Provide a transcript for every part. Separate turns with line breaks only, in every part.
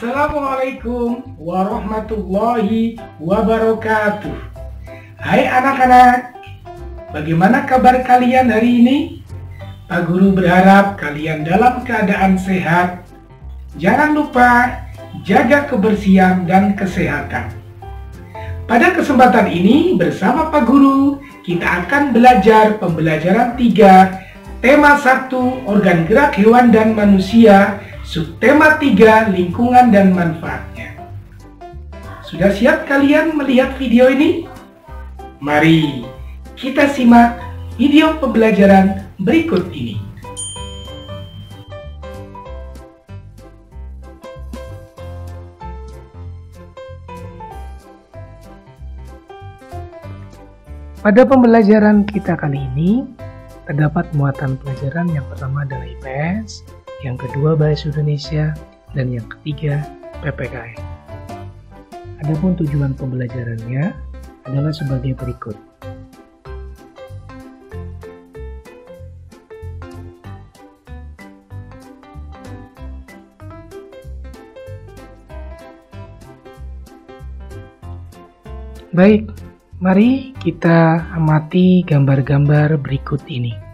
Assalamualaikum warahmatullahi wabarakatuh. Hai anak-anak, bagaimana kabar kalian hari ini? Pak Guru berharap kalian dalam keadaan sehat. Jangan lupa jaga kebersihan dan kesehatan. Pada kesempatan ini bersama Pak Guru, kita akan belajar pembelajaran 3, tema 1, organ gerak hewan dan manusia, subtema 3, lingkungan dan manfaatnya. Sudah siap kalian melihat video ini? Mari kita simak video pembelajaran berikut ini. Pada pembelajaran kita kali ini, terdapat muatan pelajaran yang pertama adalah IPS, yang kedua Bahasa Indonesia, dan yang ketiga PPKN. Adapun tujuan pembelajarannya adalah sebagai berikut. Baik, mari kita amati gambar-gambar berikut ini.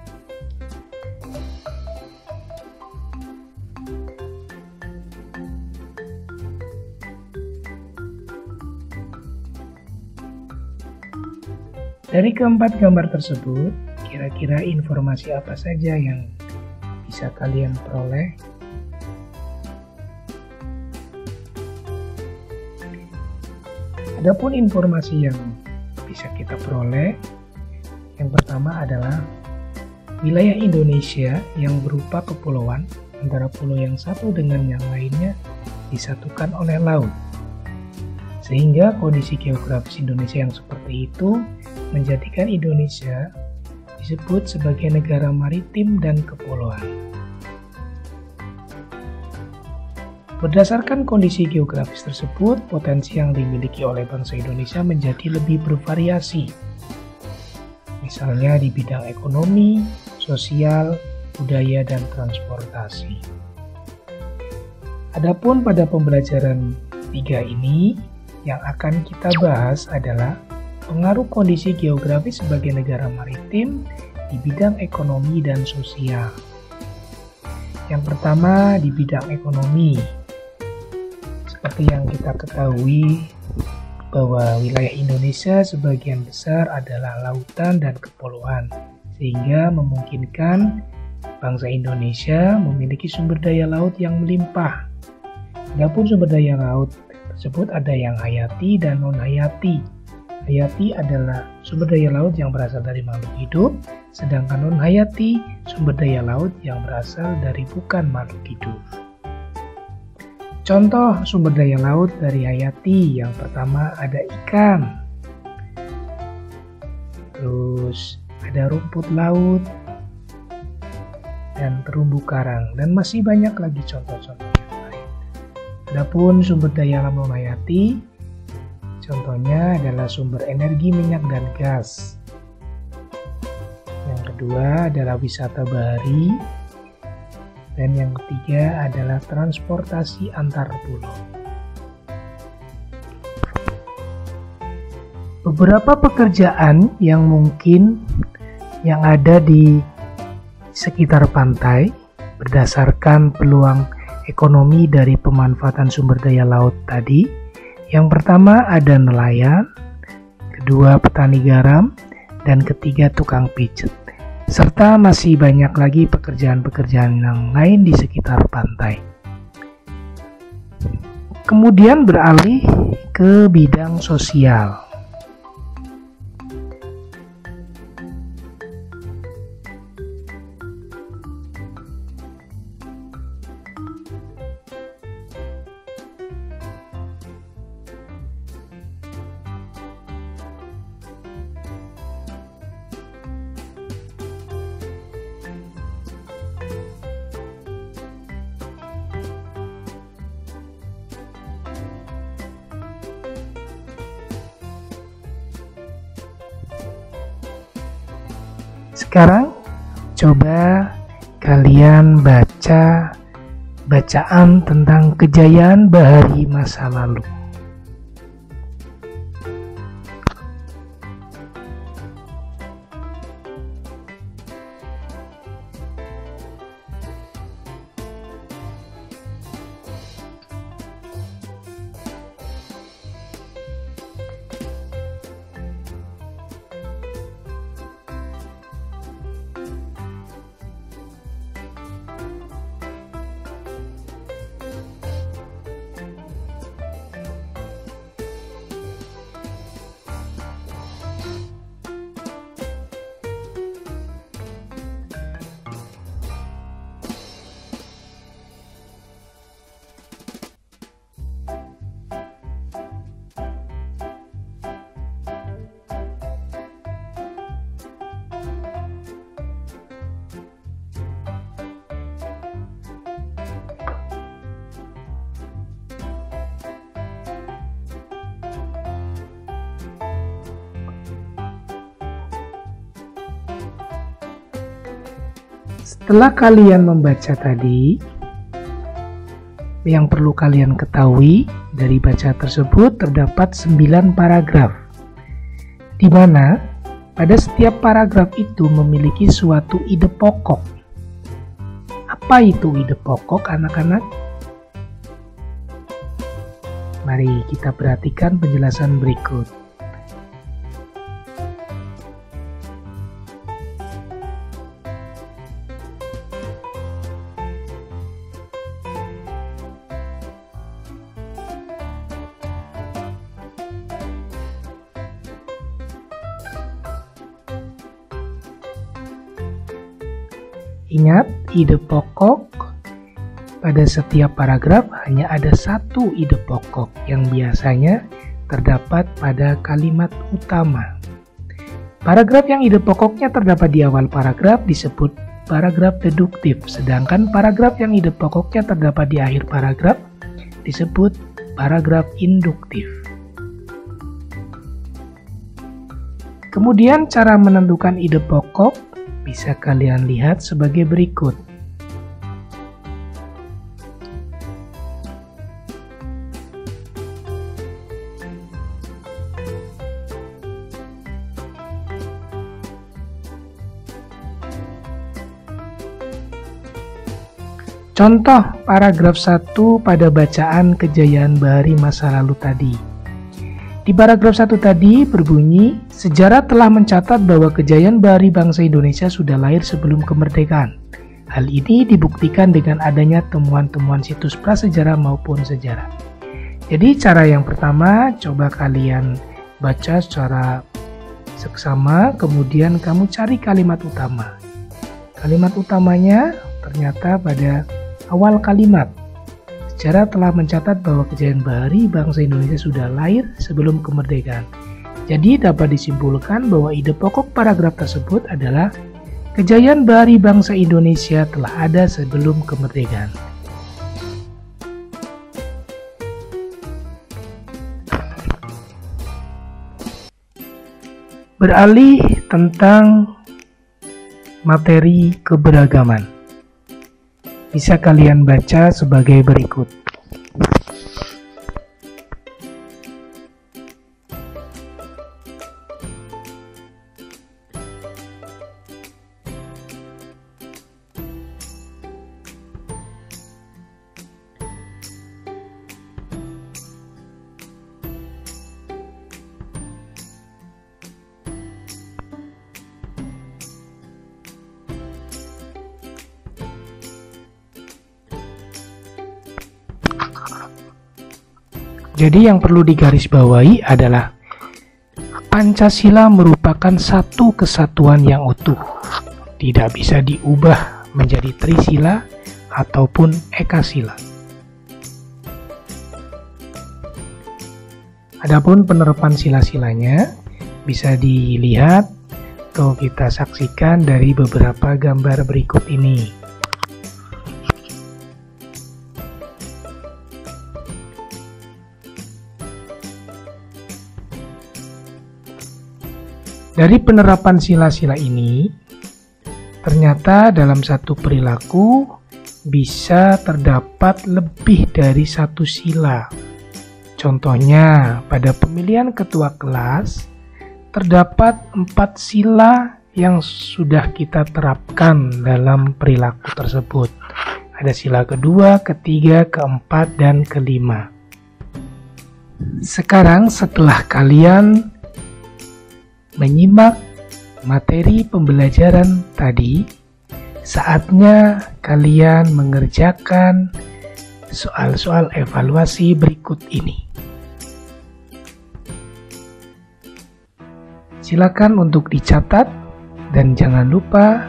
Dari keempat gambar tersebut, kira-kira informasi apa saja yang bisa kalian peroleh? Adapun informasi yang bisa kita peroleh, yang pertama adalah wilayah Indonesia yang berupa kepulauan, antara pulau yang satu dengan yang lainnya disatukan oleh laut. Sehingga kondisi geografis Indonesia yang seperti itu menjadikan Indonesia disebut sebagai negara maritim dan kepulauan. Berdasarkan kondisi geografis tersebut, potensi yang dimiliki oleh bangsa Indonesia menjadi lebih bervariasi. Misalnya di bidang ekonomi, sosial, budaya, dan transportasi. Adapun pada pembelajaran 3 ini, yang akan kita bahas adalah pengaruh kondisi geografis sebagai negara maritim di bidang ekonomi dan sosial. Yang pertama di bidang ekonomi. Seperti yang kita ketahui bahwa wilayah Indonesia sebagian besar adalah lautan dan kepulauan, sehingga memungkinkan bangsa Indonesia memiliki sumber daya laut yang melimpah. Adapun sumber daya laut tersebut ada yang hayati dan non-hayati. Hayati adalah sumber daya laut yang berasal dari makhluk hidup, sedangkan non-hayati sumber daya laut yang berasal dari bukan makhluk hidup. Contoh sumber daya laut dari hayati, yang pertama ada ikan, terus ada rumput laut, dan terumbu karang, dan masih banyak lagi contoh-contoh yang lain. Adapun sumber daya alam non-hayati, contohnya adalah sumber energi minyak dan gas. Yang kedua adalah wisata bahari. Dan yang ketiga adalah transportasi antar pulau. Beberapa pekerjaan yang mungkin yang ada di sekitar pantai berdasarkan peluang ekonomi dari pemanfaatan sumber daya laut tadi. Yang pertama ada nelayan, kedua petani garam, dan ketiga tukang pijet. Serta masih banyak lagi pekerjaan-pekerjaan yang lain di sekitar pantai. Kemudian beralih ke bidang sosial. Sekarang coba kalian baca bacaan tentang kejayaan bahari masa lalu. Setelah kalian membaca tadi, yang perlu kalian ketahui dari baca tersebut terdapat 9 paragraf, di mana pada setiap paragraf itu memiliki suatu ide pokok. Apa itu ide pokok, anak-anak? Mari kita perhatikan penjelasan berikut. Ingat, ide pokok pada setiap paragraf hanya ada satu ide pokok yang biasanya terdapat pada kalimat utama. Paragraf yang ide pokoknya terdapat di awal paragraf disebut paragraf deduktif, sedangkan paragraf yang ide pokoknya terdapat di akhir paragraf disebut paragraf induktif. Kemudian cara menentukan ide pokok bisa kalian lihat sebagai berikut. Contoh paragraf 1 pada bacaan kejayaan bahari masa lalu tadi. Di paragraf 1 tadi berbunyi, sejarah telah mencatat bahwa kejayaan bahari bangsa Indonesia sudah lahir sebelum kemerdekaan. Hal ini dibuktikan dengan adanya temuan-temuan situs prasejarah maupun sejarah. Jadi cara yang pertama, coba kalian baca secara seksama, kemudian kamu cari kalimat utama. Kalimat utamanya ternyata pada awal kalimat. Sejarah telah mencatat bahwa kejayaan bahari bangsa Indonesia sudah lahir sebelum kemerdekaan. Jadi dapat disimpulkan bahwa ide pokok paragraf tersebut adalah kejayaan bahari bangsa Indonesia telah ada sebelum kemerdekaan. Beralih tentang materi keberagaman. Bisa kalian baca sebagai berikut. Jadi yang perlu digarisbawahi adalah Pancasila merupakan satu kesatuan yang utuh, tidak bisa diubah menjadi Trisila ataupun Ekasila. Adapun penerapan sila-silanya bisa dilihat atau kita saksikan dari beberapa gambar berikut ini. Dari penerapan sila-sila ini, ternyata dalam satu perilaku bisa terdapat lebih dari satu sila. Contohnya, pada pemilihan ketua kelas, terdapat 4 sila yang sudah kita terapkan dalam perilaku tersebut. Ada sila kedua, ketiga, keempat, dan kelima. Sekarang setelah kalian menyimak materi pembelajaran tadi, saatnya kalian mengerjakan soal-soal evaluasi berikut ini. Silakan untuk dicatat dan jangan lupa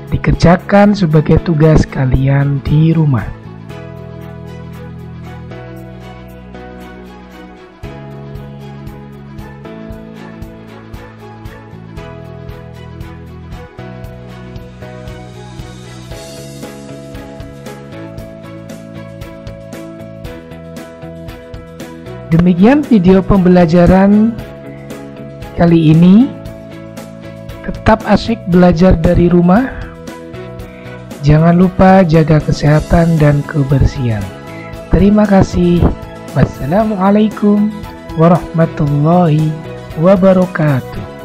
dikerjakan sebagai tugas kalian di rumah. Demikian video pembelajaran kali ini. Tetap asyik belajar dari rumah. Jangan lupa jaga kesehatan dan kebersihan. Terima kasih. Wassalamualaikum warahmatullahi wabarakatuh.